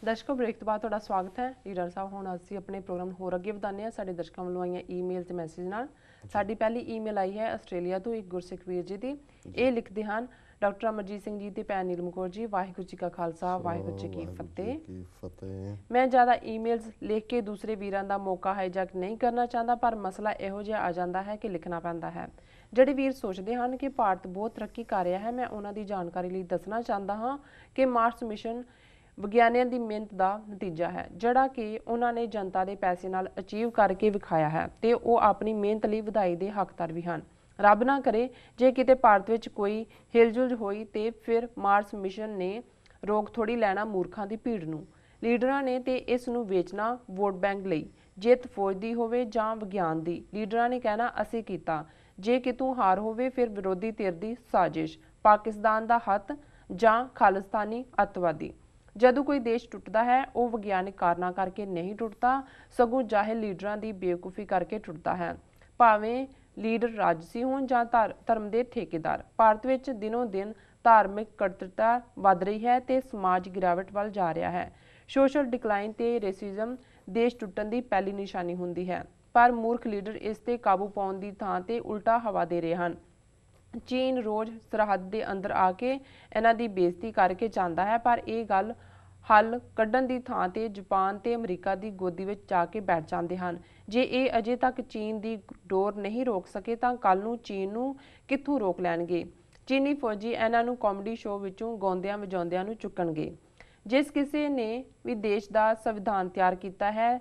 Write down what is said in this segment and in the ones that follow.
ਦਰਸ਼ਕੋ break ਤੋਂ ਬਾਅਦ ਤੁਹਾਡਾ ਸਵਾਗਤ ਹੈ। ਲੀਡਰ ਸਾਹਿਬ ਹੁਣ ਅਸੀਂ ਆਪਣੇ ਪ੍ਰੋਗਰਾਮ ਨੂੰ ਹੋਰ ਅੱਗੇ ਵਧਾਉਂਦੇ ਹਾਂ। ਸਾਡੇ ਦਰਸ਼ਕਾਂ ਵੱਲੋਂ ਆਈਆਂ ਈਮੇਲ ਤੇ ਮੈਸੇਜ ਨਾਲ। ਸਾਡੀ ਪਹਿਲੀ ਈਮੇਲ ਆਈ ਹੈ ਆਸਟ੍ਰੇਲੀਆ ਤੋਂ ਇੱਕ ਗੁਰਸਿੱਖ ਵੀਰ ਜੀ ਦੀ। ਇਹ ਲਿਖਦੇ ਹਨ, ਡਾਕਟਰ ਅਮਰਜੀਤ ਸਿੰਘ ਜੀ ਤੇ ਭੈਣ ਨੀਲਮ ਕੌਰ ਜੀ, ਵਾਹਿਗੁਰੂ ਜੀ ਕਾ ਖਾਲਸਾ ਵਾਹਿਗੁਰੂ ਜੀ ਕੀ ਫਤਿਹ। ਮੈਂ ਜ਼ਿਆਦਾ ਈਮੇਲਸ ਲਿਖ ਕੇ ਦੂਸਰੇ ਵੀਰਾਂ ਦਾ ਮੌਕਾ ਹਾਈਜੈਕ ਨਹੀਂ ਕਰਨਾ ਚਾਹੁੰਦਾ, ਪਰ ਮਸਲਾ ਇਹੋ ਜਿਹਾ ਆ ਜਾਂਦਾ ਹੈ ਕਿ ਲਿਖਣਾ ਪੈਂਦਾ ਹੈ। ਜਿਹੜੇ ਵੀਰ ਸੋਚਦੇ ਹਨ ਕਿ ਭਾਰਤ ਬਹੁਤ ਤਰੱਕੀ ਕਰ ਰਿਹਾ ਹੈ, ਮੈਂ ਉਹਨਾਂ ਦੀ ਜਾਣਕਾਰੀ ਲਈ ਦੱਸਣਾ ਚਾਹੁੰਦਾ ਹਾਂ ਕਿ ਮਾਰਸ ਮਿਸ਼ਨ ਵਿਗਿਆਨੀਆਂ ਦੀ ਮਿਹਨਤ ਦਾ ਨਤੀਜਾ ਹੈ, ਜਿਹੜਾ ਕਿ ਉਹਨਾਂ ਨੇ ਜਨਤਾ ਦੇ ਪੈਸੇ ਨਾਲ ਅਚੀਵ ਕਰਕੇ ਵਿਖਾਇਆ ਹੈ ਤੇ ਉਹ ਆਪਣੀ ਮਿਹਨਤ ਲਈ ਵਧਾਈ ਦੇ ਹੱਕਦਾਰ ਵੀ ਹਨ। ਰੱਬ ਨਾ ਕਰੇ ਜੇ ਕਿਤੇ ਭਾਰਤ ਵਿੱਚ ਕੋਈ ਹਿਲਜੁਲ ਹੋਈ ਤੇ ਫਿਰ ਮਾਰਸ ਮਿਸ਼ਨ ਨੇ ਰੋਕ ਥੋੜੀ ਲੈਣਾ ਮੂਰਖਾਂ ਦੀ ਭੀੜ ਨੂੰ। ਲੀਡਰਾਂ ਨੇ ਤੇ ਇਸ ਨੂੰ ਵੇਚਣਾ ਵੋਟ ਬੈਂਕ ਲਈ। ਜਿੱਤ ਫੌਜ ਦੀ ਹੋਵੇ ਜਾਂ ਵਿਗਿਆਨ ਦੀ, ਲੀਡਰਾਂ ਨੇ ਕਹਿਣਾ ਅਸੀਂ ਕੀਤਾ। ਜੇ ਕਿਤੋਂ ਹਾਰ ਹੋਵੇ ਫਿਰ ਵਿਰੋਧੀ ਧਿਰ ਦੀ ਸਾਜ਼ਿਸ਼, ਪਾਕਿਸਤਾਨ ਦਾ ਹੱਥ ਜਾਂ ਖਾਲਿਸਤਾਨੀ ਅੱਤਵਾਦੀ। ਜਦੋਂ ਕੋਈ ਦੇਸ਼ ਟੁੱਟਦਾ ਹੈ ਉਹ ਵਿਗਿਆਨਿਕ ਕਾਰਨਾਂ ਕਰਕੇ ਨਹੀਂ ਟੁੱਟਦਾ, ਸਗੋਂ ਜਾਹਿਲ ਲੀਡਰਾਂ ਦੀ ਬੇਵਕੂਫੀ ਕਰਕੇ ਟੁੱਟਦਾ ਹੈ। ਭਾਵੇਂ ਲੀਡਰ ਰਾਜਸੀ ਹੋਣ ਜਾਂ ਧਰਮ ਦੇ ਠੇਕੇਦਾਰ। ਭਾਰਤ ਵਿੱਚ ਦਿਨੋਂ ਦਿਨ ਧਾਰਮਿਕ ਕੱਟੜਤਾ ਵੱਧ ਰਹੀ ਹੈ ਤੇ ਸਮਾਜ ਗਿਰਾਵਟ ਵੱਲ ਜਾ ਰਿਹਾ ਹੈ। ਸੋਸ਼ਲ ਡਿਕਲਾਈਨ ਤੇ ਰੇਸਿਜ਼ਮ ਦੇਸ਼ ਟੁੱਟਣ ਦੀ ਪਹਿਲੀ ਨਿਸ਼ਾਨੀ ਹੁੰਦੀ ਹੈ, ਪਰ ਮੂਰਖ ਲੀਡਰ ਇਸ ਤੇ ਕਾਬੂ ਪਾਉਣ ਦੀ ਥਾਂ ਤੇ ਉਲਟਾ ਹਵਾ ਦੇ ਰਹੇ ਹਨ। ਚੀਨ ਰੋਜ਼ ਸਰਹੱਦ ਦੇ ਅੰਦਰ ਆ ਕੇ ਇਹਨਾਂ ਦੀ ਬੇਇੱਜ਼ਤੀ ਕਰਕੇ ਜਾਂਦਾ ਹੈ, ਪਰ ਇਹ ਗੱਲ ਹੱਲ ਕੱਢਣ ਦੀ ਥਾਂ ਤੇ ਜਾਪਾਨ ਤੇ ਅਮਰੀਕਾ ਦੀ ਗੋਦੀ ਵਿੱਚ ਜਾ ਕੇ ਬੈਠ ਜਾਂਦੇ ਹਨ। ਜੇ ਇਹ ਅਜੇ ਤੱਕ ਚੀਨ ਦੀ ਡੋਰ ਨਹੀਂ ਰੋਕ ਸਕੇ ਤਾਂ ਕੱਲ ਨੂੰ ਚੀਨ ਨੂੰ ਕਿੱਥੋਂ ਰੋਕ ਲੈਣਗੇ। ਚੀਨੀ ਫੌਜੀ ਇਹਨਾਂ ਨੂੰ ਕਾਮੇਡੀ ਸ਼ੋਅ ਵਿੱਚੋਂ ਗਾਉਂਦਿਆਂ ਵਜਾਉਂਦਿਆਂ ਨੂੰ ਚੁੱਕਣਗੇ। ਜਿਸ ਕਿਸੇ ਨੇ ਵੀ ਦੇਸ਼ ਦਾ ਸੰਵਿਧਾਨ ਤਿਆਰ ਕੀਤਾ ਹੈ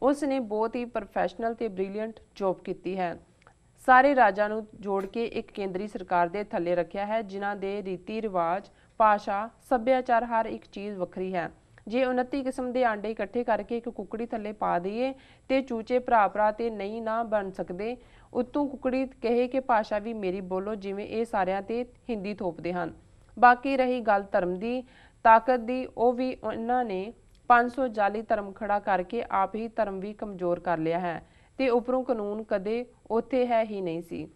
ਉਸ ਨੇ ਬਹੁਤ ਹੀ ਪ੍ਰੋਫੈਸ਼ਨਲ ਤੇ ਬ੍ਰਿਲੀਅੰਟ ਜੌਬ ਕੀਤੀ ਹੈ। ਸਾਰੇ ਰਾਜਾਂ ਨੂੰ ਜੋੜ ਕੇ ਇੱਕ ਕੇਂਦਰੀ ਸਰਕਾਰ ਦੇ ਥੱਲੇ ਰੱਖਿਆ ਹੈ, ਜਿਨ੍ਹਾਂ ਦੇ ਰੀਤੀ ਰਿਵਾਜ, ਭਾਸ਼ਾ, ਸੱਭਿਆਚਾਰ ਹਰ ਇੱਕ ਚੀਜ਼ ਵੱਖਰੀ ਹੈ। ਜੇ 29 ਕਿਸਮ ਦੇ ਆਂਡੇ ਇਕੱਠੇ ਕਰਕੇ ਇੱਕ ਕੁਕੜੀ ਥੱਲੇ ਪਾ ਦਈਏ ਤੇ ਚੂਚੇ ਭਰਾ ਤੇ ਨਹੀਂ ਨਾ ਬਣ ਸਕਦੇ, ਉੱਤੋਂ ਕੁਕੜੀ ਕਹੇ ਕਿ ਭਾਸ਼ਾ ਵੀ ਮੇਰੀ ਬੋਲੋ, ਜਿਵੇਂ ਇਹ ਸਾਰਿਆਂ ਤੇ ਹਿੰਦੀ ਥੋਪਦੇ ਹਨ। ਬਾਕੀ ਰਹੀ ਗੱਲ ਧਰਮ ਦੀ ਤਾਕਤ ਦੀ, ਉਹ ਵੀ ਇਹਨਾਂ ਨੇ 500 ਜਾਲੀ ਧਰਮ ਖੜਾ ਕਰਕੇ ਆਪ ਹੀ ਧਰਮ ਵੀ ਕਮਜ਼ੋਰ ਕਰ ਲਿਆ ਹੈ ਤੇ ਉੱਪਰੋਂ ਕਾਨੂੰਨ ਕਦੇ ਉੱਥੇ ਹੈ ਹੀ ਨਹੀਂ ਸੀ।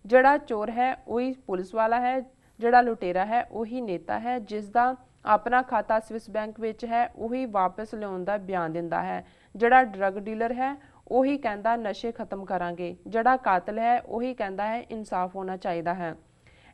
ਜਿਹੜਾ ਚੋਰ ਹੈ ਉਹੀ ਪੁਲਿਸ ਵਾਲਾ ਹੈ, ਜਿਹੜਾ ਲੁਟੇਰਾ ਹੈ ਉਹੀ ਨੇਤਾ ਹੈ, ਜਿਸ ਦਾ ਆਪਣਾ ਖਾਤਾ ਸਵਿਸ ਬੈਂਕ ਵਿੱਚ ਹੈ ਉਹੀ ਵਾਪਸ ਲਿਆਉਣ ਦਾ ਬਿਆਨ ਦਿੰਦਾ ਹੈ। ਜਿਹੜਾ ਡਰੱਗ ਡੀਲਰ ਹੈ ਉਹੀ ਕਹਿੰਦਾ ਨਸ਼ੇ ਖਤਮ ਕਰਾਂਗੇ, ਜਿਹੜਾ ਕਾਤਲ ਹੈ ਉਹੀ ਕਹਿੰਦਾ ਹੈ ਇਨਸਾਫ ਹੋਣਾ ਚਾਹੀਦਾ ਹੈ।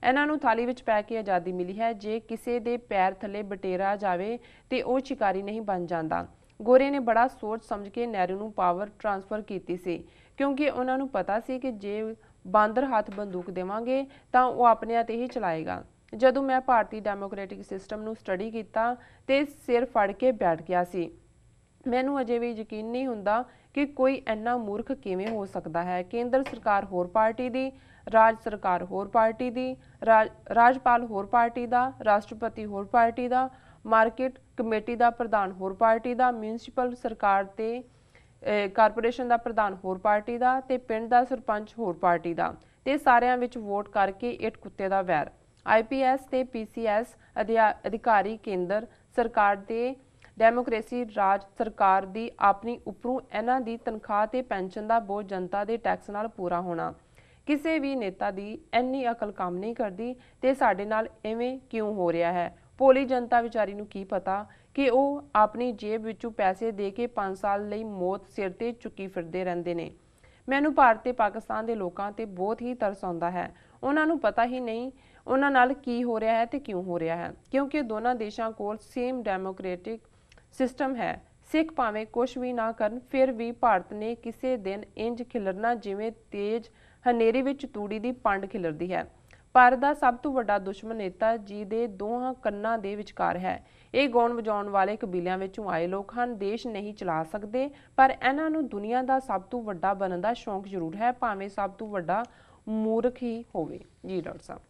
ਇਹਨਾਂ ਨੂੰ ਥਾਲੀ ਵਿੱਚ ਪੈ ਕੇ ਆਜ਼ਾਦੀ ਮਿਲੀ ਹੈ। ਜੇ ਕਿਸੇ ਦੇ ਪੈਰ ਥੱਲੇ ਬਟੇਰਾ ਜਾਵੇ ਤੇ ਉਹ ਸ਼ਿਕਾਰੀ ਨਹੀਂ ਬਣ ਜਾਂਦਾ। ਗੋਰੇ ਨੇ ਬੜਾ ਸੋਚ ਸਮਝ ਕੇ ਨਹਿਰੂ ਨੂੰ ਪਾਵਰ ਟ੍ਰਾਂਸਫਰ ਕੀਤੀ ਸੀ, ਕਿਉਂਕਿ ਉਹਨਾਂ ਨੂੰ ਪਤਾ ਸੀ ਕਿ ਜੇ ਬਾਂਦਰ ਹੱਥ ਬੰਦੂਕ ਦੇਵਾਂਗੇ ਤਾਂ ਉਹ ਆਪਣਿਆਂ ਤੇ ਹੀ ਚਲਾਏਗਾ। ਜਦੋਂ ਮੈਂ ਭਾਰਤੀ ਡੈਮੋਕ੍ਰੈਟਿਕ ਸਿਸਟਮ ਨੂੰ ਸਟੱਡੀ ਕੀਤਾ ਤੇ ਸਿਰ ਫੜ ਕੇ ਬੈਠ ਗਿਆ ਸੀ। ਮੈਨੂੰ ਅਜੇ ਵੀ ਯਕੀਨ ਨਹੀਂ ਹੁੰਦਾ ਕਿ ਕੋਈ ਇੰਨਾ ਮੂਰਖ ਕਿਵੇਂ ਹੋ ਸਕਦਾ ਹੈ। ਕੇਂਦਰ ਸਰਕਾਰ ਹੋਰ ਪਾਰਟੀ ਦੀ, ਰਾਜ ਸਰਕਾਰ ਹੋਰ ਪਾਰਟੀ ਦੀ, ਰਾਜਪਾਲ ਹੋਰ ਪਾਰਟੀ ਦਾ, ਰਾਸ਼ਟਰਪਤੀ ਹੋਰ ਪਾਰਟੀ ਦਾ, ਮਾਰਕੀਟ ਕਮੇਟੀ ਦਾ ਪ੍ਰਧਾਨ ਹੋਰ ਪਾਰਟੀ ਦਾ, ਮਿਊਨਿਸਪਲ ਸਰਕਾਰ ਤੇ ਕਾਰਪੋਰੇਸ਼ਨ ਦਾ ਪ੍ਰਧਾਨ ਹੋਰ ਪਾਰਟੀ ਦਾ ਤੇ ਪਿੰਡ ਦਾ ਸਰਪੰਚ ਹੋਰ ਪਾਰਟੀ ਦਾ, ਤੇ ਸਾਰਿਆਂ ਵਿੱਚ ਵੋਟ ਕਰਕੇ ਇੱਟ ਕੁੱਤੇ ਦਾ ਵੈਰ। IPS ਤੇ PCS ਅਧਿਕਾਰੀ ਕੇਂਦਰ ਸਰਕਾਰ ਦੇ, ਡੈਮੋਕ੍ਰੇਸੀ ਰਾਜ ਸਰਕਾਰ ਦੀ ਆਪਣੀ, ਉੱਪਰੋਂ ਇਹਨਾਂ ਦੀ ਤਨਖਾਹ ਤੇ ਪੈਨਸ਼ਨ ਦਾ ਬੋਝ ਜਨਤਾ ਦੇ ਟੈਕਸ ਨਾਲ ਪੂਰਾ ਹੋਣਾ। ਕਿਸੇ ਵੀ ਨੇਤਾ ਦੀ ਇੰਨੀ ਅਕਲ ਕੰਮ ਨਹੀਂ ਕਰਦੀ ਤੇ ਸਾਡੇ ਨਾਲ ਇਵੇਂ ਕਿਉਂ ਹੋ ਰਿਹਾ ਹੈ। ਭੋਲੀ ਜਨਤਾ ਵਿਚਾਰੀ ਨੂੰ ਕੀ ਪਤਾ ਕਿ ਉਹ ਆਪਣੀ ਜੇਬ ਵਿੱਚੋਂ ਪੈਸੇ ਦੇ ਕੇ 5 ਸਾਲ ਲਈ ਮੌਤ ਸਿਰ ਤੇ ਚੁੱਕੀ ਫਿਰਦੇ ਰਹਿੰਦੇ ਨੇ। ਮੈਨੂੰ ਭਾਰਤ ਤੇ ਪਾਕਿਸਤਾਨ ਦੇ ਲੋਕਾਂ ਤੇ ਬਹੁਤ ਹੀ ਤਰਸ ਆਉਂਦਾ ਹੈ। ਉਹਨਾਂ ਨੂੰ ਪਤਾ ਹੀ ਨਹੀਂ ਉਹਨਾਂ ਨਾਲ ਕੀ ਹੋ ਰਿਹਾ ਹੈ ਤੇ ਕਿਉਂ ਹੋ ਰਿਹਾ ਹੈ, ਕਿਉਂਕਿ ਦੋਨਾਂ ਦੇਸ਼ਾਂ ਕੋਲ ਸੇਮ ਡੈਮੋਕ੍ਰੈਟਿਕ ਸਿਸਟਮ ਹੈ। ਸਿੱਖ ਭਾਵੇਂ ਕੁਛ ਵੀ ਨਾ ਕਰਨ, ਫਿਰ ਵੀ ਭਾਰਤ ਨੇ ਕਿਸੇ ਦਿਨ ਇੰਜ ਖਿਲਰਨਾ ਜਿਵੇਂ ਤੇਜ਼ ਹਨੇਰੇ ਵਿੱਚ ਤੂੜੀ ਦੀ ਪੰਡ ਖਿਲਰਦੀ ਹੈ। ਭਾਰਤ ਦਾ ਸਭ ਤੋਂ ਵੱਡਾ ਦੁਸ਼ਮਣ ਨੇਤਾ ਜੀ ਦੇ ਦੋਹਾਂ ਕੰਨਾਂ ਦੇ ਵਿਚਕਾਰ ਹੈ। ਇਹ ਗਾਉਣ ਵਜਾਉਣ ਵਾਲੇ ਕਬੀਲਿਆਂ ਵਿੱਚੋਂ ਆਏ ਲੋਕ ਹਨ, ਦੇਸ਼ ਨਹੀਂ ਚਲਾ ਸਕਦੇ, ਪਰ ਇਹਨਾਂ ਨੂੰ ਦੁਨੀਆ ਦਾ ਸਭ ਤੋਂ ਵੱਡਾ ਬਣਨ ਦਾ ਸ਼ੌਂਕ ਜ਼ਰੂਰ ਹੈ, ਭਾਵੇਂ ਸਭ ਤੋਂ ਵੱਡਾ ਮੂਰਖ ਹੀ ਹੋਵੇ। ਜੀ ਡਾਕਟਰ ਸਾਹਿਬ,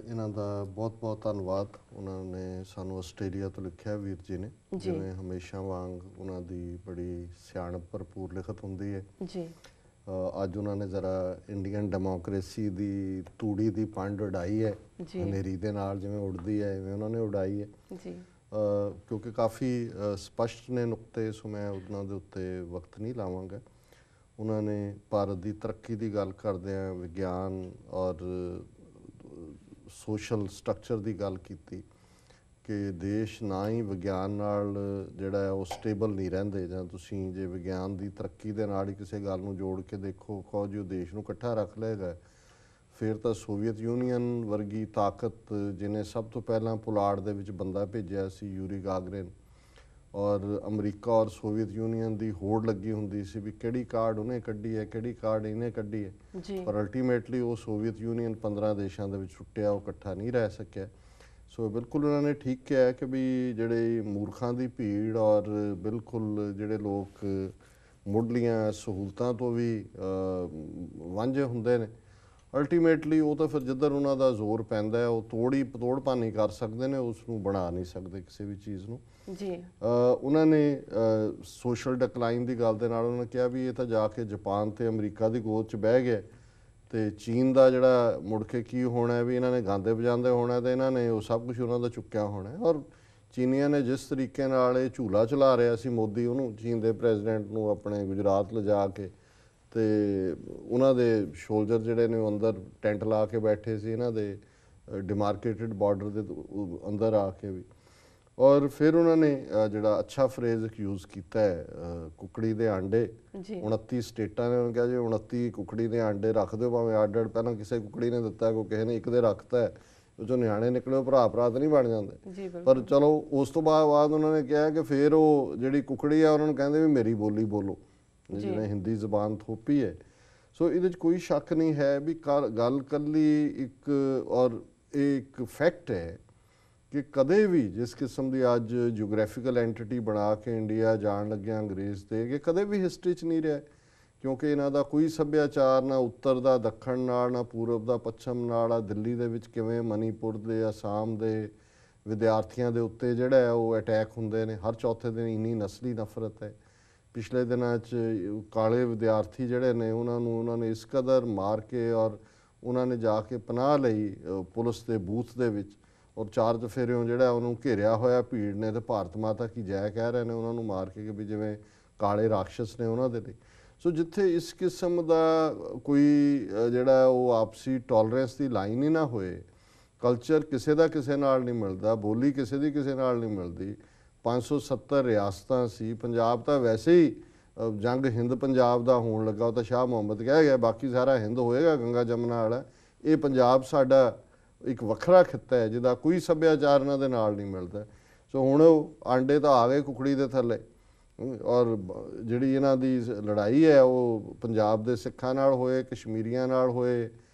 ਇਹਨਾਂ ਦਾ ਬਹੁਤ ਬਹੁਤ ਧੰਨਵਾਦ। ਉਹਨਾਂ ਨੇ ਸਾਨੂੰ ਆਸਟ੍ਰੇਲੀਆ ਤੋਂ ਲਿਖਿਆ ਵੀਰ ਜੀ ਨੇ, ਜਿਵੇਂ ਹਮੇਸ਼ਾ ਵਾਂਗ ਉਹਨਾਂ ਦੀ ਬੜੀ ਸਿਆਣਪ ਭਰਪੂਰ ਲਿਖਤ ਹੁੰਦੀ ਹੈ ਜੀ। ਅੱਜ ਉਹਨਾਂ ਨੇ ਜ਼ਰਾ ਇੰਡੀਅਨ ਡੈਮੋਕ੍ਰੇਸੀ ਦੀ ਤੂੜੀ ਦੀ ਪੰਡ ਉਡਾਈ ਹੈ, ਹਨੇਰੀ ਦੇ ਨਾਲ ਜਿਵੇਂ ਉਡਦੀ ਹੈ ਇਵੇਂ ਉਹਨਾਂ ਨੇ ਉਡਾਈ ਹੈ ਜੀ। ਕਿਉਂਕਿ ਕਾਫੀ ਸਪਸ਼ਟ ਨੇ ਨੁਕਤੇ, ਸੋ ਮੈਂ ਉਹਨਾਂ ਦੇ ਉੱਤੇ ਵਕਤ ਨਹੀਂ ਲਾਵਾਂਗਾ। ਉਹਨਾਂ ਨੇ ਭਾਰਤ ਦੀ ਤਰੱਕੀ ਦੀ ਗੱਲ ਕਰਦਿਆਂ ਵਿਗਿਆਨ ਔਰ ਸੋਸ਼ਲ ਸਟਰਕਚਰ ਦੀ ਗੱਲ ਕੀਤੀ ਕਿ ਦੇਸ਼ ਨਾ ਹੀ ਵਿਗਿਆਨ ਨਾਲ ਜਿਹੜਾ ਹੈ ਉਹ ਸਟੇਬਲ ਨਹੀਂ ਰਹਿੰਦੇ, ਜਾਂ ਤੁਸੀਂ ਜੇ ਵਿਗਿਆਨ ਦੀ ਤਰੱਕੀ ਦੇ ਨਾਲ ਹੀ ਕਿਸੇ ਗੱਲ ਨੂੰ ਜੋੜ ਕੇ ਦੇਖੋ ਕਹੋ ਜੀ ਉਹ ਦੇਸ਼ ਨੂੰ ਇਕੱਠਾ ਰੱਖ ਲਏਗਾ, ਫਿਰ ਤਾਂ ਸੋਵੀਅਤ ਯੂਨੀਅਨ ਵਰਗੀ ਤਾਕਤ ਜਿਹਨੇ ਸਭ ਤੋਂ ਪਹਿਲਾਂ ਪੁਲਾੜ ਦੇ ਵਿੱਚ ਬੰਦਾ ਭੇਜਿਆ ਸੀ ਯੂਰੀ ਗਾਗਰਿਨ, ਔਰ ਅਮਰੀਕਾ ਔਰ ਸੋਵੀਅਤ ਯੂਨੀਅਨ ਦੀ ਹੋੜ ਲੱਗੀ ਹੁੰਦੀ ਸੀ ਵੀ ਕਿਹੜੀ ਕਾਰਡ ਉਹਨੇ ਕੱਢੀ ਹੈ, ਕਿਹੜੀ ਕਾਰਡ ਇਹਨੇ ਕੱਢੀ ਹੈ, ਪਰ ਅਲਟੀਮੇਟਲੀ ਉਹ ਸੋਵੀਅਤ ਯੂਨੀਅਨ 15 ਦੇਸ਼ਾਂ ਦੇ ਵਿੱਚ ਟੁੱਟਿਆ, ਉਹ ਇਕੱਠਾ ਨਹੀਂ ਰਹਿ ਸਕਿਆ। ਸੋ ਬਿਲਕੁਲ ਉਹਨਾਂ ਨੇ ਠੀਕ ਕਿਹਾ ਕਿ ਵੀ ਜਿਹੜੇ ਮੂਰਖਾਂ ਦੀ ਭੀੜ ਔਰ ਬਿਲਕੁਲ ਜਿਹੜੇ ਲੋਕ ਮੁੱਢਲੀਆਂ ਸਹੂਲਤਾਂ ਤੋਂ ਵੀ ਵਾਂਝੇ ਹੁੰਦੇ ਨੇ, ਅਲਟੀਮੇਟਲੀ ਉਹ ਤਾਂ ਫਿਰ ਜਿੱਧਰ ਉਹਨਾਂ ਦਾ ਜ਼ੋਰ ਪੈਂਦਾ ਹੈ ਉਹ ਤੋੜ ਪਾਣੀ ਕਰ ਸਕਦੇ ਨੇ, ਉਸ ਨੂੰ ਬਣਾ ਨਹੀਂ ਸਕਦੇ ਕਿਸੇ ਵੀ ਚੀਜ਼ ਨੂੰ ਜੀ। ਉਹਨਾਂ ਨੇ ਸੋਸ਼ਲ ਡਿਕਲਾਈਨ ਦੀ ਗੱਲ ਦੇ ਨਾਲ ਉਹਨਾਂ ਨੇ ਕਿਹਾ ਵੀ ਇਹ ਤਾਂ ਜਾ ਕੇ ਜਾਪਾਨ ਤੇ ਅਮਰੀਕਾ ਦੀ ਗੋਦ 'ਚ ਬਹਿ ਗਿਆ, ਤੇ ਚੀਨ ਦਾ ਜਿਹੜਾ ਮੁੜ ਕੇ ਕੀ ਹੋਣਾ ਵੀ ਇਹਨਾਂ ਨੇ ਗਾਂਦੇ ਵਜਾਉਂਦੇ ਹੋਣਾ, ਤੇ ਇਹਨਾਂ ਨੇ ਉਹ ਸਭ ਕੁਝ ਉਹਨਾਂ ਦਾ ਚੁੱਕਿਆ ਹੋਣਾ। ਔਰ ਚੀਨੀਆਂ ਨੇ ਜਿਸ ਤਰੀਕੇ ਨਾਲ ਇਹ ਝੂਲਾ ਚਲਾ ਰਿਹਾ ਸੀ ਮੋਦੀ ਉਹਨੂੰ, ਚੀਨ ਦੇ ਪ੍ਰੈਜ਼ੀਡੈਂਟ ਨੂੰ ਆਪਣੇ ਗੁਜਰਾਤ ਲਿਜਾ ਕੇ, ਤੇ ਉਹਨਾਂ ਦੇ ਸ਼ੋਲਜਰ ਜਿਹੜੇ ਨੇ ਉਹ ਅੰਦਰ ਟੈਂਟ ਲਾ ਕੇ ਬੈਠੇ ਸੀ ਇਹਨਾਂ ਦੇ ਡਿਮਾਰਕੇਟਡ ਬਾਰਡਰ ਦੇ ਅੰਦਰ ਆ ਕੇ ਵੀ। ਔਰ ਫਿਰ ਉਹਨਾਂ ਨੇ ਜਿਹੜਾ ਅੱਛਾ ਫਰੇਜ਼ ਯੂਜ਼ ਕੀਤਾ ਹੈ ਕੁਕੜੀ ਦੇ ਆਂਡੇ, 29 ਸਟੇਟਾਂ ਨੇ ਉਹਨਾਂ ਕਿਹਾ ਜੀ 29 ਕੁਕੜੀ ਦੇ ਆਂਡੇ ਰੱਖ ਦਿਓ, ਭਾਵੇਂ ਅੱਡ ਅੱਡ, ਪਹਿਲਾਂ ਕਿਸੇ ਕੁਕੜੀ ਨੇ ਦਿੱਤਾ, ਕੋਈ ਕਿਸੇ ਨੇ ਇੱਕ ਦੇ ਰੱਖਤਾ ਹੈ, ਉਹ 'ਚੋਂ ਨਿਆਣੇ ਨਿਕਲੇ, ਭਰਾ ਤਾਂ ਨਹੀਂ ਬਣ ਜਾਂਦੇ, ਪਰ ਚਲੋ ਉਸ ਤੋਂ ਬਾਅਦ ਉਹਨਾਂ ਨੇ ਕਿਹਾ ਕਿ ਫਿਰ ਉਹ ਜਿਹੜੀ ਕੁਕੜੀ ਆ ਉਹਨਾਂ ਨੂੰ ਕਹਿੰਦੇ ਵੀ ਮੇਰੀ ਬੋਲੀ ਬੋਲੋ, ਜਿਵੇਂ ਹਿੰਦੀ ਜ਼ਬਾਨ ਥੋਪੀ ਹੈ। ਸੋ ਇਹਦੇ 'ਚ ਕੋਈ ਸ਼ੱਕ ਨਹੀਂ ਹੈ ਵੀ ਗੱਲ ਕੱਲੀ ਇੱਕ, ਔਰ ਇਹ ਇੱਕ ਫੈਕਟ ਹੈ ਕਿ ਕਦੇ ਵੀ ਜਿਸ ਕਿਸਮ ਦੀ ਅੱਜ ਜਿਓਗ੍ਰਾਫੀਕਲ ਐਂਟੀਟੀ ਬਣਾ ਕੇ ਇੰਡੀਆ ਜਾਣ ਲੱਗਿਆ ਅੰਗਰੇਜ਼ ਦੇ, ਕਿ ਕਦੇ ਵੀ ਹਿਸਟਰੀ 'ਚ ਨਹੀਂ ਰਿਹਾ, ਕਿਉਂਕਿ ਇਹਨਾਂ ਦਾ ਕੋਈ ਸੱਭਿਆਚਾਰ ਨਾ ਉੱਤਰ ਦਾ ਦੱਖਣ ਨਾਲ, ਨਾ ਪੂਰਬ ਦਾ ਪੱਛਮ ਨਾਲ। ਆ ਦਿੱਲੀ ਦੇ ਵਿੱਚ ਕਿਵੇਂ ਮਨੀਪੁਰ ਦੇ, ਅਸਾਮ ਦੇ ਵਿਦਿਆਰਥੀਆਂ ਦੇ ਉੱਤੇ ਜਿਹੜਾ ਹੈ ਉਹ ਅਟੈਕ ਹੁੰਦੇ ਨੇ ਹਰ ਚੌਥੇ ਦਿਨ, ਇੰਨੀ ਨਸਲੀ ਨਫ਼ਰਤ ਹੈ। ਪਿਛਲੇ ਦਿਨਾਂ 'ਚ ਕਾਲੇ ਵਿਦਿਆਰਥੀ ਜਿਹੜੇ ਨੇ ਉਹਨਾਂ ਨੇ ਇਸ ਕਦਰ ਮਾਰ ਕੇ, ਔਰ ਉਹਨਾਂ ਨੇ ਜਾ ਕੇ ਪਨਾਹ ਲਈ ਪੁਲਿਸ ਦੇ ਬੂਥ ਦੇ ਵਿੱਚ, ਔਰ 4 ਚੁਫੇਰਿਓਂ ਜਿਹੜਾ ਉਹਨੂੰ ਘੇਰਿਆ ਹੋਇਆ ਭੀੜ ਨੇ, ਤੇ ਭਾਰਤ ਮਾਤਾ ਕੀ ਜੈ ਕਹਿ ਰਹੇ ਨੇ ਉਹਨਾਂ ਨੂੰ ਮਾਰ ਕੇ, ਕਿ ਵੀ ਜਿਵੇਂ ਕਾਲੇ ਰਾਖਸ਼ ਨੇ ਉਹਨਾਂ ਦੇ ਲਈ। ਸੋ ਜਿੱਥੇ ਇਸ ਕਿਸਮ ਦਾ ਕੋਈ ਜਿਹੜਾ ਉਹ ਆਪਸੀ ਟੋਲਰੈਂਸ ਦੀ ਲਾਈਨ ਹੀ ਨਾ ਹੋਏ, ਕਲਚਰ ਕਿਸੇ ਦਾ ਕਿਸੇ ਨਾਲ ਨਹੀਂ ਮਿਲਦਾ, ਬੋਲੀ ਕਿਸੇ ਦੀ ਕਿਸੇ ਨਾਲ ਨਹੀਂ ਮਿਲਦੀ, 570 ਰਿਆਸਤਾਂ ਸੀ, ਪੰਜਾਬ ਤਾਂ ਵੈਸੇ ਹੀ ਜੰਗ ਹਿੰਦ ਪੰਜਾਬ ਦਾ ਹੋਣ ਲੱਗਾ, ਉਹ ਤਾਂ ਸ਼ਾਹ ਮੁਹੰਮਦ ਕਹਿ ਗਿਆ ਬਾਕੀ ਸਾਰਾ ਹਿੰਦ ਹੋਏਗਾ, ਗੰਗਾ ਜਮਨਾ ਵਾਲਾ। ਇਹ ਪੰਜਾਬ ਸਾਡਾ ਇੱਕ ਵੱਖਰਾ ਖਿੱਤਾ ਹੈ ਜਿਹਦਾ ਕੋਈ ਸੱਭਿਆਚਾਰ ਇਹਨਾਂ ਦੇ ਨਾਲ ਨਹੀਂ ਮਿਲਦਾ। ਸੋ ਹੁਣ ਉਹ ਆਂਡੇ ਤਾਂ ਆ ਗਏ ਕੁਕੜੀ ਦੇ ਥੱਲੇ, ਔਰ ਜਿਹੜੀ ਇਹਨਾਂ ਦੀ ਲੜਾਈ ਹੈ ਉਹ ਪੰਜਾਬ ਦੇ ਸਿੱਖਾਂ ਨਾਲ ਹੋਏ, ਕਸ਼ਮੀਰੀਆਂ ਨਾਲ ਹੋਏ,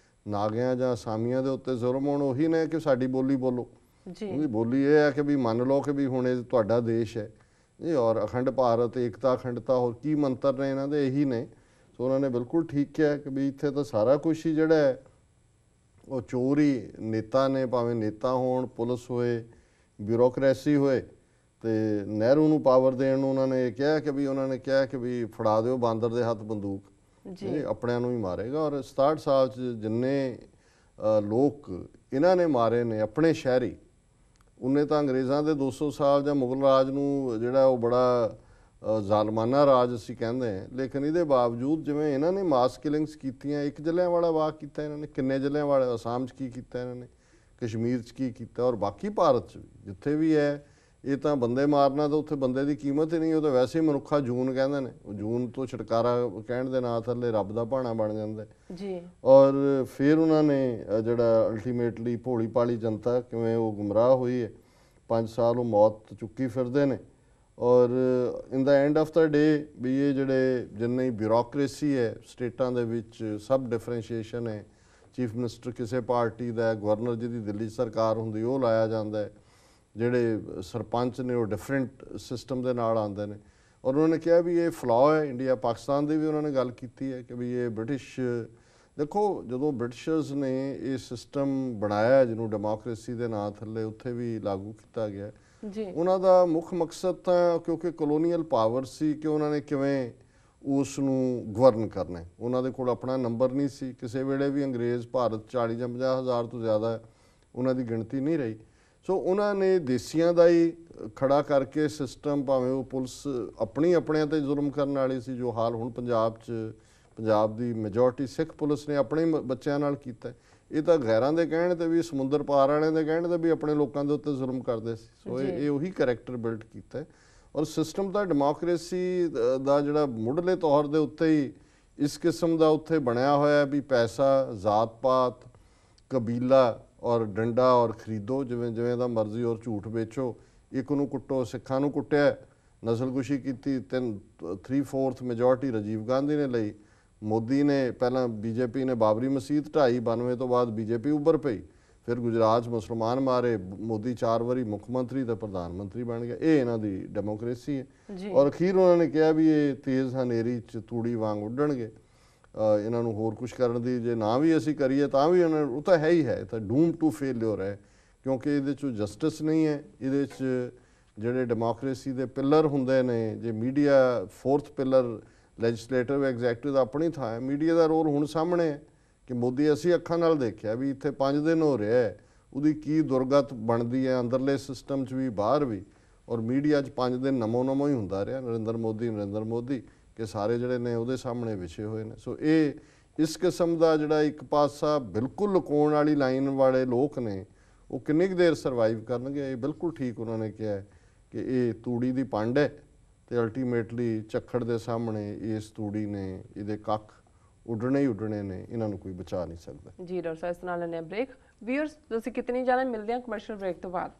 ਨਾਗਿਆਂ ਜਾਂ ਅਸਾਮੀਆਂ ਦੇ ਉੱਤੇ ਜ਼ੁਲਮ ਹੋਣ, ਉਹੀ ਨੇ ਕਿ ਸਾਡੀ ਬੋਲੀ ਬੋਲੋ ਜੀ। ਬੋਲੀ ਇਹ ਹੈ ਕਿ ਵੀ ਮੰਨ ਲਓ ਕਿ ਵੀ ਹੁਣ ਇਹ ਤੁਹਾਡਾ ਦੇਸ਼ ਹੈ ਜੀ, ਔਰ ਅਖੰਡ ਭਾਰਤ, ਏਕਤਾ ਅਖੰਡਤਾ, ਹੋਰ ਕੀ ਮੰਤਰ ਨੇ ਇਹਨਾਂ ਦੇ, ਇਹੀ ਨੇ। ਸੋ ਉਹਨਾਂ ਨੇ ਬਿਲਕੁਲ ਠੀਕ ਕਿਹਾ ਕਿ ਵੀ ਇੱਥੇ ਤਾਂ ਸਾਰਾ ਕੁਛ ਹੀ ਜਿਹੜਾ ਹੈ ਉਹ ਚੋਰ ਹੀ ਨੇਤਾ ਨੇ, ਭਾਵੇਂ ਨੇਤਾ ਹੋਣ, ਪੁਲਿਸ ਹੋਏ, ਬਿਊਰੋਕਰੇਸੀ ਹੋਏ। ਤੇ ਨਹਿਰੂ ਨੂੰ ਪਾਵਰ ਦੇਣ ਨੂੰ ਉਹਨਾਂ ਨੇ ਕਿਹਾ ਕਿ ਵੀ, ਉਹਨਾਂ ਨੇ ਕਿਹਾ ਕਿ ਵੀ ਫੜਾ ਦਿਓ ਬਾਂਦਰ ਦੇ ਹੱਥ ਬੰਦੂਕ, ਆਪਣਿਆਂ ਨੂੰ ਹੀ ਮਾਰੇਗਾ। ਔਰ 67 ਸਾਲ 'ਚ ਜਿੰਨੇ ਲੋਕ ਇਹਨਾਂ ਨੇ ਮਾਰੇ ਨੇ ਆਪਣੇ ਸ਼ਹਿਰੀ, ਉਹਨੇ ਤਾਂ ਅੰਗਰੇਜ਼ਾਂ ਦੇ 200 ਸਾਲ ਜਾਂ ਮੁਗਲ ਰਾਜ ਨੂੰ ਜਿਹੜਾ ਉਹ ਬੜਾ ਜ਼ਾਲਮਾਨਾ ਰਾਜ ਅਸੀਂ ਕਹਿੰਦੇ ਹਾਂ। ਲੇਕਿਨ ਇਹਦੇ ਬਾਵਜੂਦ ਜਿਵੇਂ ਇਹਨਾਂ ਨੇ ਮਾਸ ਕਿਲਿੰਗਸ ਕੀਤੀਆਂ, ਇੱਕ ਜਲਿਆਂਵਾਲਾ ਬਾਗ ਕੀਤਾ ਇਹਨਾਂ ਨੇ, ਕਿੰਨੇ ਜਲਿਆਂਵਾਲੇ, ਅਸਾਮ 'ਚ ਕੀ ਕੀਤਾ ਇਹਨਾਂ ਨੇ, ਕਸ਼ਮੀਰ 'ਚ ਕੀ ਕੀਤਾ, ਔਰ ਬਾਕੀ ਭਾਰਤ 'ਚ ਵੀ ਜਿੱਥੇ ਵੀ ਹੈ, ਇਹ ਤਾਂ ਬੰਦੇ ਮਾਰਨਾ ਤਾਂ ਉੱਥੇ ਬੰਦੇ ਦੀ ਕੀਮਤ ਹੀ ਨਹੀਂ, ਉਹ ਤਾਂ ਵੈਸੇ ਹੀ ਮਨੁੱਖਾ ਜੂਨ ਕਹਿੰਦੇ ਨੇ, ਉਹ ਜੂਨ ਤੋਂ ਛੁਟਕਾਰਾ ਕਹਿਣ ਦੇ ਨਾਂ ਥੱਲੇ ਰੱਬ ਦਾ ਭਾਣਾ ਬਣ ਜਾਂਦਾ ਜੀ। ਔਰ ਫਿਰ ਉਹਨਾਂ ਨੇ ਜਿਹੜਾ ਅਲਟੀਮੇਟਲੀ ਭੋਲੀ ਭਾਲੀ ਜਨਤਾ ਕਿਵੇਂ ਉਹ ਗੁੰਮਰਾਹ ਹੋਈ ਹੈ, 5 ਸਾਲ ਉਹ ਮੌਤ ਚੁੱਕੀ ਫਿਰਦੇ ਨੇ। ਔਰ ਇਨ ਦਾ ਐਂਡ ਆਫ ਦਾ ਡੇ ਵੀ ਇਹ ਜਿਹੜੇ ਜਿੰਨੀ ਬਿਊਰੋਕਰੇਸੀ ਹੈ ਸਟੇਟਾਂ ਦੇ ਵਿੱਚ, ਸਭ ਡਿਫਰੈਂਸ਼ੀਏਸ਼ਨ ਹੈ, ਚੀਫ ਮਿਨਿਸਟਰ ਕਿਸੇ ਪਾਰਟੀ ਦਾ, ਗਵਰਨਰ ਜਿਹਦੀ ਦਿੱਲੀ ਸਰਕਾਰ ਹੁੰਦੀ ਉਹ ਲਾਇਆ ਜਾਂਦਾ ਹੈ, ਜਿਹੜੇ ਸਰਪੰਚ ਨੇ ਉਹ ਡਿਫਰੈਂਟ ਸਿਸਟਮ ਦੇ ਨਾਲ ਆਉਂਦੇ ਨੇ। ਔਰ ਉਹਨਾਂ ਨੇ ਕਿਹਾ ਵੀ ਇਹ ਫਲॉ ਹੈ ਇੰਡੀਆ ਪਾਕਿਸਤਾਨ ਦੀ ਵੀ ਉਹਨਾਂ ਨੇ ਗੱਲ ਕੀਤੀ ਹੈ ਕਿ ਵੀ ਇਹ ਬ੍ਰਿਟਿਸ਼, ਦੇਖੋ ਜਦੋਂ ਬ੍ਰਿਟਿਸ਼ਰਸ ਨੇ ਇਹ ਸਿਸਟਮ ਬਣਾਇਆ ਜਿਹਨੂੰ ਡੈਮੋਕ੍ਰੇਸੀ ਦੇ ਨਾਂ ਥੱਲੇ ਉੱਥੇ ਵੀ ਲਾਗੂ ਕੀਤਾ ਗਿਆ ਜੀ, ਉਹਨਾਂ ਦਾ ਮੁੱਖ ਮਕਸਦ ਤਾਂ ਕਿਉਂਕਿ ਕਲੋਨੀਅਲ ਪਾਵਰ ਸੀ ਕਿ ਉਹਨਾਂ ਨੇ ਕਿਵੇਂ ਉਸ ਨੂੰ ਗਵਰਨ ਕਰਨਾ। ਉਹਨਾਂ ਦੇ ਕੋਲ ਆਪਣਾ ਨੰਬਰ ਨਹੀਂ ਸੀ ਕਿਸੇ ਵੇਲੇ ਵੀ, ਅੰਗਰੇਜ਼ ਭਾਰਤ 40 ਜਾਂ 50 ਹਜ਼ਾਰ ਤੋਂ ਜ਼ਿਆਦਾ ਉਹਨਾਂ ਦੀ ਗਿਣਤੀ ਨਹੀਂ ਰਹੀ। ਸੋ ਉਹਨਾਂ ਨੇ ਦੇਸੀਆਂ ਦਾ ਹੀ ਖੜਾ ਕਰਕੇ ਸਿਸਟਮ, ਭਾਵੇਂ ਉਹ ਪੁਲਿਸ ਆਪਣਿਆਂ 'ਤੇ ਜ਼ੁਲਮ ਕਰਨ ਵਾਲੀ ਸੀ, ਜੋ ਹਾਲ ਹੁਣ ਪੰਜਾਬ 'ਚ ਪੰਜਾਬ ਦੀ ਮੈਜੋਰਟੀ ਸਿੱਖ ਪੁਲਿਸ ਨੇ ਆਪਣੇ ਬੱਚਿਆਂ ਨਾਲ ਕੀਤਾ। ਇਹ ਤਾਂ ਗੈਰਾਂ ਦੇ ਕਹਿਣ ਤੇ ਵੀ, ਸਮੁੰਦਰ ਪਾਰ ਵਾਲਿਆਂ ਦੇ ਕਹਿਣ ਤੇ ਵੀ ਆਪਣੇ ਲੋਕਾਂ ਦੇ ਉੱਤੇ ਜ਼ੁਲਮ ਕਰਦੇ ਸੀ। ਸੋ ਇਹ ਉਹੀ ਕਰੈਕਟਰ ਬਿਲਡ ਕੀਤਾ ਹੈ। ਔਰ ਸਿਸਟਮ ਤਾਂ ਡੈਮੋਕ੍ਰੇਸੀ ਦਾ ਜਿਹੜਾ ਮੁੱਢਲੇ ਤੌਰ ਦੇ ਉੱਤੇ ਹੀ ਇਸ ਕਿਸਮ ਦਾ ਉੱਥੇ ਬਣਿਆ ਹੋਇਆ ਵੀ ਪੈਸਾ, ਜ਼ਾਤ ਪਾਤ, ਕਬੀਲਾ ਔਰ ਡੰਡਾ ਔਰ ਖਰੀਦੋ, ਜਿਵੇਂ ਜਿਵੇਂ ਦਾ ਮਰਜ਼ੀ, ਔਰ ਝੂਠ ਵੇਚੋ, ਇੱਕ ਨੂੰ ਕੁੱਟੋ। ਸਿੱਖਾਂ ਨੂੰ ਕੁੱਟਿਆ, ਨਸਲਕੁਸ਼ੀ ਕੀਤੀ, 3/4 ਮੈਜੋਰਟੀ ਰਾਜੀਵ ਗਾਂਧੀ ਨੇ ਲਈ। ਮੋਦੀ ਨੇ ਪਹਿਲਾਂ, ਬੀਜੇਪੀ ਨੇ ਬਾਬਰੀ ਮਸਜਿਦ ਢਾਈ, 92 ਤੋਂ ਬਾਅਦ ਬੀਜੇਪੀ ਉੱਭਰ ਪਈ। ਫਿਰ ਗੁਜਰਾਤ 'ਚ ਮੁਸਲਮਾਨ ਮਾਰੇ, ਮੋਦੀ 4 ਵਾਰੀ ਮੁੱਖ ਮੰਤਰੀ ਤੇ ਪ੍ਰਧਾਨ ਮੰਤਰੀ ਬਣ ਗਿਆ। ਇਹ ਇਹਨਾਂ ਦੀ ਡੈਮੋਕ੍ਰੇਸੀ ਹੈ। ਔਰ ਅਖੀਰ ਉਹਨਾਂ ਨੇ ਕਿਹਾ ਵੀ ਇਹ ਤੇਜ਼ ਹਨੇਰੀ 'ਚ ਤੂੜੀ ਵਾਂਗ ਉੱਡਣਗੇ। ਇਹਨਾਂ ਨੂੰ ਹੋਰ ਕੁਝ ਕਰਨ ਦੀ ਜੇ ਨਾ ਵੀ ਅਸੀਂ ਕਰੀਏ ਤਾਂ ਵੀ ਉਹਨਾਂ ਉਹ ਤਾਂ ਹੈ ਹੀ ਹੈ, ਤਾਂ ਡੂਮ ਟੂ ਫੇਲਿਓਰ ਹੈ, ਕਿਉਂਕਿ ਇਹਦੇ 'ਚ ਜਸਟਿਸ ਨਹੀਂ ਹੈ। ਇਹਦੇ 'ਚ ਜਿਹੜੇ ਡੈਮੋਕ੍ਰੇਸੀ ਦੇ ਪਿਲਰ ਹੁੰਦੇ ਨੇ, ਜੇ media 4th pillar, legislative executive ਦਾ ਆਪਣੀ ਥਾਂ ਹੈ, ਮੀਡੀਆ ਦਾ ਰੋਲ ਹੁਣ ਸਾਹਮਣੇ ਹੈ ਕਿ ਮੋਦੀ ਅਸੀਂ ਅੱਖਾਂ ਨਾਲ ਦੇਖਿਆ ਵੀ ਇੱਥੇ 5 ਦਿਨ ਹੋ ਰਿਹਾ ਹੈ, ਉਹਦੀ ਕੀ ਦੁਰਗਤ ਬਣਦੀ ਹੈ ਅੰਦਰਲੇ ਸਿਸਟਮ 'ਚ ਵੀ ਬਾਹਰ ਵੀ। ਔਰ ਮੀਡੀਆ 'ਚ 5 ਦਿਨ ਨਮੋ ਹੀ ਹੁੰਦਾ ਰਿਹਾ, ਨਰਿੰਦਰ ਮੋਦੀ ਕਿ ਸਾਰੇ ਜਿਹੜੇ ਨੇ ਉਹਦੇ ਸਾਹਮਣੇ ਵਿਛੇ ਹੋਏ ਨੇ। ਸੋ ਇਹ ਇਸ ਕਿਸਮ ਦਾ ਜਿਹੜਾ ਇੱਕ ਪਾਸਾ ਬਿਲਕੁਲ ਲੁਕਾਉਣ ਵਾਲੀ ਲਾਈਨ ਵਾਲੇ ਲੋਕ ਨੇ, ਉਹ ਕਿੰਨੀ ਕੁ ਦੇਰ ਸਰਵਾਈਵ ਕਰਨਗੇ। ਇਹ ਬਿਲਕੁਲ ਠੀਕ ਉਹਨਾਂ ਨੇ ਕਿਹਾ ਕਿ ਇਹ ਤੂੜੀ ਦੀ ਪੰਡ ਹੈ ਤੇ ਅਲਟੀਮੇਟਲੀ ਝੱਖੜ ਦੇ ਸਾਹਮਣੇ ਇਸ ਤੂੜੀ ਨੇ, ਇਹਦੇ ਕੱਖ ਉੱਡਣੇ ਹੀ ਉੱਡਣੇ ਨੇ, ਇਹਨਾਂ ਨੂੰ ਕੋਈ ਬਚਾ ਨਹੀਂ ਸਕਦਾ। ਜੀ ਡਾਕਟਰ ਸਾਹਿਬ, ਇਸ ਨਾਲ ਲੈਣੇ ਬ੍ਰੇਕ। ਵੀਅਰਸ ਤੁਸੀਂ ਕਿਤਨੀ ਜਾਣਾ, ਮਿਲਦੇ ਹਾਂ ਕਮਰਸ਼ੀਅਲ ਬ੍ਰੇਕ ਤੋਂ ਬਾਅਦ।